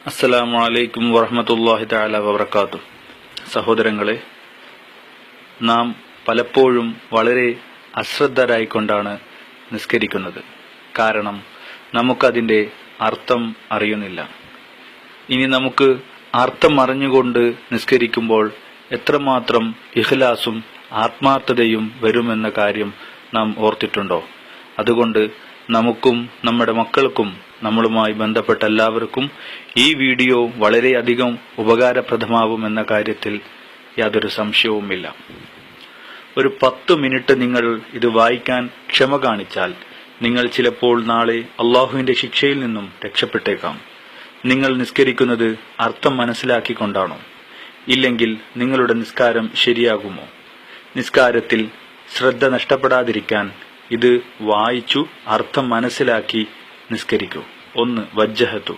അസ്സലാമു അലൈക്കും വറഹ്മത്തുള്ളാഹി തആല വബറകാതുഹു. സഹോദരങ്ങളെ, നാം പലപ്പോഴും വളരെ അശ്രദ്ധരായിക്കൊണ്ടാണ് നിസ്കരിക്കുന്നത്. കാരണം നമുക്കതിൻ്റെ അർത്ഥം അറിയുന്നില്ല. ഇനി നമുക്ക് അർത്ഥം അറിഞ്ഞുകൊണ്ട് നിസ്കരിക്കുമ്പോൾ എത്രമാത്രം ഇഖ്ലാസും ആത്മാർത്ഥതയും വരുമെന്ന കാര്യം നാം ഓർത്തിട്ടുണ്ടോ? അതുകൊണ്ട് നമുക്കും നമ്മുടെ മക്കൾക്കും നമ്മളുമായി ബന്ധപ്പെട്ട എല്ലാവർക്കും ഈ വീഡിയോ വളരെയധികം ഉപകാരപ്രദമാവുമെന്ന കാര്യത്തിൽ യാതൊരു സംശയവുമില്ല. ഒരു 10 മിനിറ്റ് നിങ്ങൾ ഇത് വായിക്കാൻ ക്ഷമ കാണിച്ചാൽ നിങ്ങൾ ചിലപ്പോൾ നാളെ അള്ളാഹുവിന്റെ ശിക്ഷയിൽ നിന്നും രക്ഷപ്പെട്ടേക്കാം. നിങ്ങൾ നിസ്കരിക്കുന്നത് അർത്ഥം മനസ്സിലാക്കിക്കൊണ്ടാണോ? ഇല്ലെങ്കിൽ നിങ്ങളുടെ നിസ്കാരം ശരിയാകുമോ? നിസ്കാരത്തിൽ ശ്രദ്ധ നഷ്ടപ്പെടാതിരിക്കാൻ ഇത് വായിച്ചു അർത്ഥം മനസ്സിലാക്കി നിസ്കരിക്കൂ. 1. വജ്ജഹത്തു.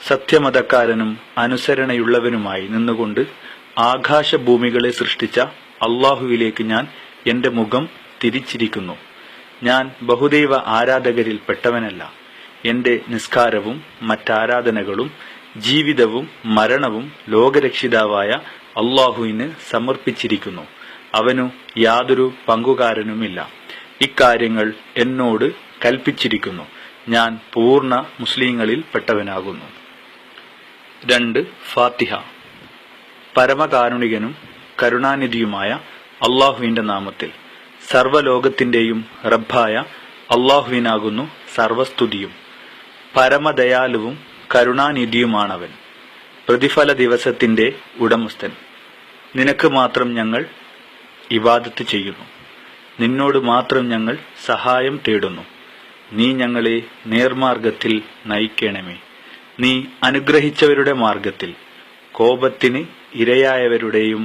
സത്യമതക്കാരനും അനുസരണയുള്ളവനുമായി നിന്നുകൊണ്ട് ആകാശഭൂമികളെ സൃഷ്ടിച്ച അള്ളാഹുവിലേക്ക് ഞാൻ എന്റെ മുഖം തിരിച്ചിരിക്കുന്നു. ഞാൻ ബഹുദൈവ ആരാധകരിൽ പെട്ടവനല്ല. എന്റെ നിസ്കാരവും മറ്റാരാധനകളും ജീവിതവും മരണവും ലോകരക്ഷിതാവായ അള്ളാഹുവിന് സമർപ്പിച്ചിരിക്കുന്നു. അവനു യാതൊരു പങ്കുകാരനുമില്ല. ഇക്കാര്യങ്ങൾ എന്നോട് കൽപ്പിച്ചിരിക്കുന്നു. ഞാൻ പൂർണ്ണ മുസ്ലിങ്ങളിൽ പെട്ടവനാകുന്നു. 2. ഫാത്തിഹ. പരമകാരുണികനും കരുണാനിധിയുമായ അള്ളാഹുവിന്റെ നാമത്തിൽ. സർവ്വലോകത്തിന്റെയും റബ്ബായ അള്ളാഹുവിനാകുന്നു സർവസ്തുതിയും. പരമദയാലുവും കരുണാനിധിയുമാണവൻ. പ്രതിഫല ദിവസത്തിന്റെ ഉടമസ്ഥൻ. നിനക്ക് മാത്രം ഞങ്ങൾ ഇബാദത്ത് ചെയ്യുന്നു. നിന്നോട് മാത്രം ഞങ്ങൾ സഹായം തേടുന്നു. നീ ഞങ്ങളെ നേർമാർഗത്തിൽ നയിക്കണമേ. നീ അനുഗ്രഹിച്ചവരുടെ മാർഗത്തിൽ, കോപത്തിന് ഇരയായവരുടെയും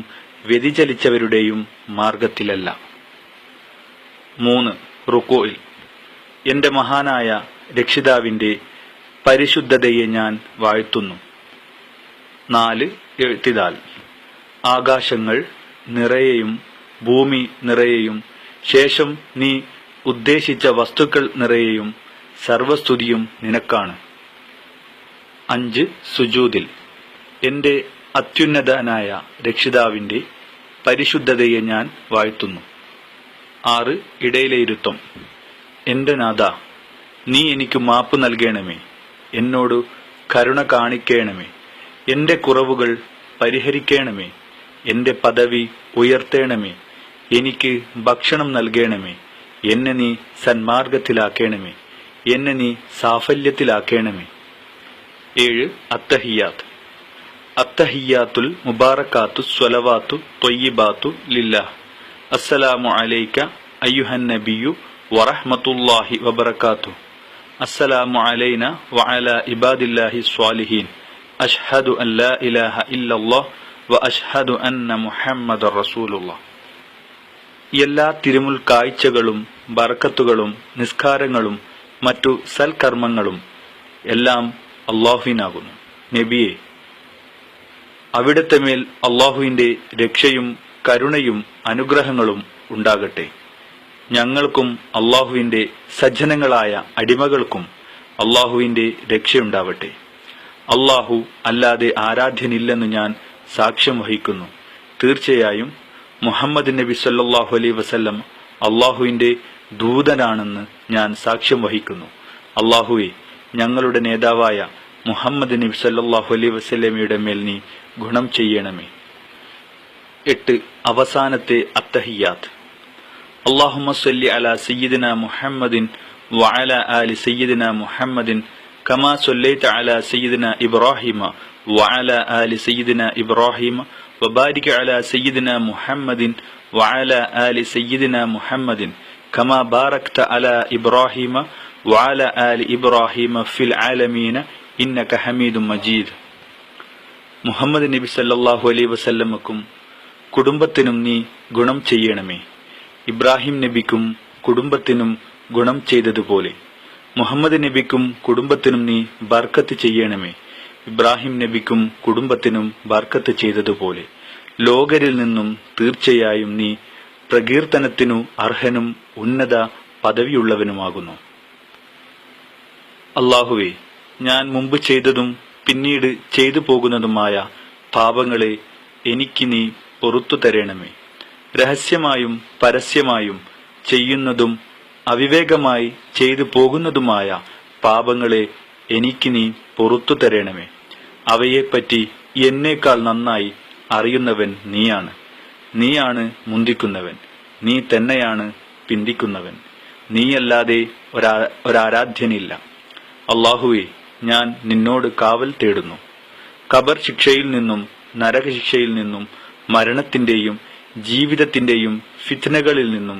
വ്യതിചലിച്ചവരുടെയും മാർഗത്തിലല്ല. 3. റുക്കൂഇൽ. എന്റെ മഹാനായ രക്ഷിതാവിന്റെ പരിശുദ്ധതയെ ഞാൻ വാഴ്ത്തുന്നു. 4. എഴുത്തിദാൽ. ആകാശങ്ങൾ നിറയെയും ഭൂമി നിറയെയും ശേഷം നീ ഉദ്ദേശിച്ച വസ്തുക്കൾ നിറയെയും സർവസ്തുതിയും നിനക്കാണ്. 5. സുജൂദിൽ. എന്റെ അത്യുന്നതനായ രക്ഷിതാവിന്റെ പരിശുദ്ധതയെ ഞാൻ വാഴ്ത്തുന്നു. 6. ഇടയിലെ ഇരുത്തം. എന്റെ നാഥ, നീ എനിക്ക് മാപ്പ് നൽകണമേ. എന്നോട് കരുണ കാണിക്കണമേ. എന്റെ കുറവുകൾ പരിഹരിക്കണമേ. എന്റെ പദവി ഉയർത്തേണമേ. എനിക്ക് ഭക്ഷണം നൽകണമേ. എന്നെ നീ സന്മാർഗത്തിലാക്കണമേ. എന്നെ നീ സാഫല്യത്തിലാക്കണമേ. 7. അത്തഹിയാത്ത്. അത്തഹിയാത്തുൽ മുബാറക്കാത്തു സ്വലവാത്തു ത്വയ്യിബാത്തു ലില്ലാഹ്. അസ്സലാമു അലൈക അയ്യുഹൻ നബിയു വറഹ്മത്തുള്ളാഹി വബറകാതുഹു. അസ്സലാമു അലൈന വഅലാ ഇബാദില്ലാഹി സ്വാലിഹീൻ. അഷ്ഹദു അൻ ലാ ഇലാഹ ഇല്ലല്ലാഹ് വ അഷ്ഹദു അന്ന മുഹമ്മദർ റസൂലുള്ളാഹ്. എല്ലാ തിരുമുൽ കാഴ്ചകളും ബർക്കത്തുകളും നിസ്കാരങ്ങളും മറ്റു സൽക്കർമ്മങ്ങളും എല്ലാം അള്ളാഹുവിനാകുന്നു. നബിയെ, അവിടുത്തെ മേൽ അള്ളാഹുവിന്റെ രക്ഷയും കരുണയും അനുഗ്രഹങ്ങളും ഉണ്ടാകട്ടെ. ഞങ്ങൾക്കും അള്ളാഹുവിന്റെ സജ്ജനങ്ങളായ അടിമകൾക്കും അള്ളാഹുവിന്റെ രക്ഷയുണ്ടാവട്ടെ. അള്ളാഹു അല്ലാതെ ആരാധ്യനില്ലെന്ന് ഞാൻ സാക്ഷ്യം വഹിക്കുന്നു. തീർച്ചയായും മുഹമ്മദ് നബി സല്ലല്ലാഹു അലൈഹി വസല്ലം അള്ളാഹുവിന്റെ ദൂതനാണെന്ന് ഞാൻ സാക്ഷ്യം വഹിക്കുന്നു. അള്ളാഹുവെ, ഞങ്ങളുടെ നേതാവായ മുഹമ്മദ് നബി സല്ലല്ലാഹു അലൈഹി വസല്ലമയുടെ മേൽ നീ ഗുണം ചെയ്യണമേ. 8. അവസാനത്തെ അത്തഹിയാത്ത്. അല്ലാഹുമ്മ സ്വല്ലി അലാ സയ്യിദിനാ മുഹമ്മദിൻ വഅലാ ആലി സയ്യിദിനാ മുഹമ്മദിൻ കമാ സ്വല്ലൈത അലാ സയ്യിദിനാ ഇബ്രാഹിമ വഅലാ ആലി സയ്യിദിനാ ഇബ്രാഹിമ വബാരിക് അലാ സയ്യിദിനാ മുഹമ്മദിൻ വഅലാ ആലി സയ്യിദിനാ മുഹമ്മദിൻ കമാ ബാറക്ത അലാ ഇബ്രാഹിമ വഅലാ ആലി ഇബ്രാഹിമ ഫിൽ ആലമീന ഇന്നക ഹമീദും മജീദ്. മുഹമ്മദ് നബി സല്ലല്ലാഹു അലൈഹി വസല്ലമക്കും കുടുംബത്തിനും നീ ഗുണം ചെയ്യണമേ. ഇബ്രാഹിം നബിക്കും കുടുംബത്തിനും ഗുണം ചെയ്തതുപോലെ മുഹമ്മദ് നബിക്കും കുടുംബത്തിനും നീ ബർക്കത്ത് ചെയ്യണമേ. ഇബ്രാഹിം നബിക്കും കുടുംബത്തിനും ബർക്കത്ത് ചെയ്തതുപോലെ ലോകരിൽ നിന്നും തീർച്ചയായും നീ പ്രകീർത്തനത്തിനു അർഹനും ഉന്നത പദവിയുള്ളവനുമാകുന്നു. അല്ലാഹുവേ, ഞാൻ മുമ്പ് ചെയ്തതും പിന്നീട് ചെയ്തു പോകുന്നതുമായ പാപങ്ങളെ എനിക്ക് നീ പൊറുത്തു തരണമേ. രഹസ്യമായും പരസ്യമായും ചെയ്യുന്നതും അവിവേകമായി ചെയ്തു പോകുന്നതുമായ പാപങ്ങളെ എനിക്ക് നീ പൊറുത്തു തരണമേ. അവയെപ്പറ്റി എന്നേക്കാൾ നന്നായി അറിയുന്നവൻ നീയാണ്. നീയാണ് മുന്തിക്കുന്നവൻ, നീ തന്നെയാണ് പിന്തിക്കുന്നവൻ. നീയല്ലാതെ ഒരാരാധ്യനില്ല. അല്ലാഹുവേ, ഞാൻ നിന്നോട് കാവൽ തേടുന്നു. ഖബർ ശിക്ഷയിൽ നിന്നും നരകശിക്ഷയിൽ നിന്നും മരണത്തിന്റെയും ജീവിതത്തിന്റെയും ഫിത്നകളിൽ നിന്നും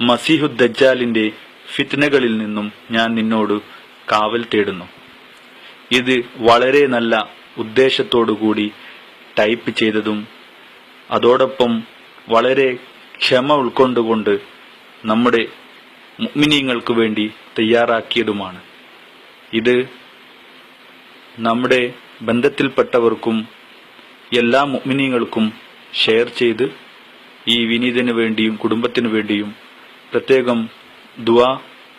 മസീഹുദ് ദജ്ജാലിന്റെ ഫിത്നകളിൽ നിന്നും ഞാൻ നിന്നോട് കാവൽ തേടുന്നു. ഇത് വളരെ നല്ല ഉദ്ദേശത്തോടുകൂടി ടൈപ്പ് ചെയ്തതും അതോടൊപ്പം വളരെ ക്ഷമ ഉൾക്കൊണ്ടുകൊണ്ട് നമ്മുടെ മുഅ്മിനീങ്ങൾക്ക് വേണ്ടി തയ്യാറാക്കിയതുമാണ്. ഇത് നമ്മുടെ ബന്ധത്തിൽപ്പെട്ടവർക്കും എല്ലാ മുഅ്മിനീങ്ങൾക്കും ഷെയർ ചെയ്ത് ഈ വിനീതന് വേണ്ടിയും കുടുംബത്തിനു വേണ്ടിയും പ്രത്യേകം ദുആ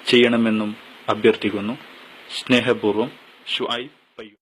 ചെയ്യണമെന്നും അഭ്യർത്ഥിക്കുന്നു. സ്നേഹപൂർവ്വം ഷുഐബ്.